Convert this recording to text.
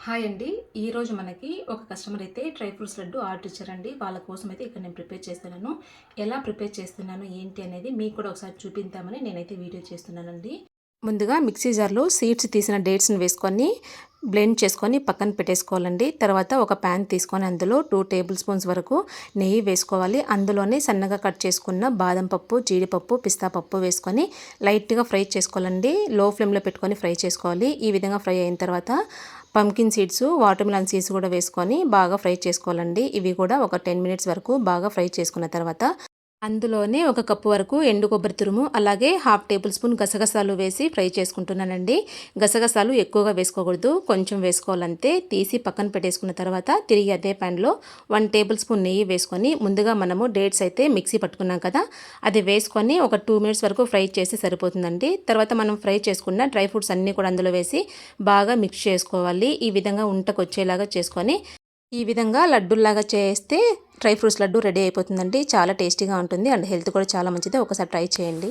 Hi అండి. ఈరోజు మనకి ఒక కస్టమర్ అయితే డ్రై ఫ్రూట్స్ లడ్డు ఆర్డర్ ఇచ్చారండి. వాళ్ళ కోసం అయితే ఇక్కడ నేను ప్రిపేర్ చేస్తున్నాను. ఎలా ప్రిపేర్ చేస్తున్నాను ఏంటి అనేది మీకు కూడా ఒకసారి చూపిద్దామని నేనైతే వీడియో చేస్తున్నానండి. ముందుగా మిక్సీ జార్లో సీడ్స్ తీసిన డేట్స్ని వేసుకొని బ్లెండ్ చేసుకొని పక్కన పెట్టేసుకోవాలండి. తర్వాత ఒక ప్యాన్ తీసుకొని అందులో 2 టేబుల్ స్పూన్స్ వరకు నెయ్యి వేసుకోవాలి. అందులోనే సన్నగా కట్ చేసుకున్న బాదం పప్పు, జీడిపప్పు, పిస్తా పప్పు వేసుకొని లైట్గా ఫ్రై చేసుకోవాలండి. లో ఫ్లేమ్లో పెట్టుకొని ఫ్రై చేసుకోవాలి. ఈ విధంగా ఫ్రై అయిన తర్వాత pumpkin seeds, water melon seeds కూడా వేసుకొని బాగా ఫ్రై చేసుకోవాలండి. ఇవి కూడా ఒక 10 మినిట్స్ వరకు బాగా ఫ్రై చేసుకున్న తర్వాత అందులోనే ఒక కప్పు వరకు ఎండు కొబ్బరి తురుము, అలాగే హాఫ్ టేబుల్ స్పూన్ గసగసాలు వేసి ఫ్రై చేసుకుంటున్నానండి. గసగసాలు ఎక్కువగా వేసుకోకూడదు, కొంచెం వేసుకోవాలంతే. తీసి పక్కన పెట్టేసుకున్న తర్వాత తిరిగి అదే ప్యాన్లో 1 టేబుల్ స్పూన్ నెయ్యి వేసుకొని ముందుగా మనము డేట్స్ అయితే మిక్సీ పట్టుకున్నాం కదా, అది వేసుకొని ఒక 2 మినిట్స్ వరకు ఫ్రై చేసి సరిపోతుందండి. తర్వాత మనం ఫ్రై చేసుకున్న డ్రై ఫ్రూట్స్ అన్నీ కూడా అందులో వేసి బాగా మిక్స్ చేసుకోవాలి. ఈ విధంగా ఉంటకు వచ్చేలాగా చేసుకొని ఈ విధంగా లడ్డూల్లాగా చేస్తే డ్రై ఫ్రూట్స్ లడ్డు రెడీ అయిపోతుందండి. చాలా టేస్టీగా ఉంటుంది అండ్ హెల్త్ కూడా చాలా మంచిది. ఒకసారి ట్రై చేయండి.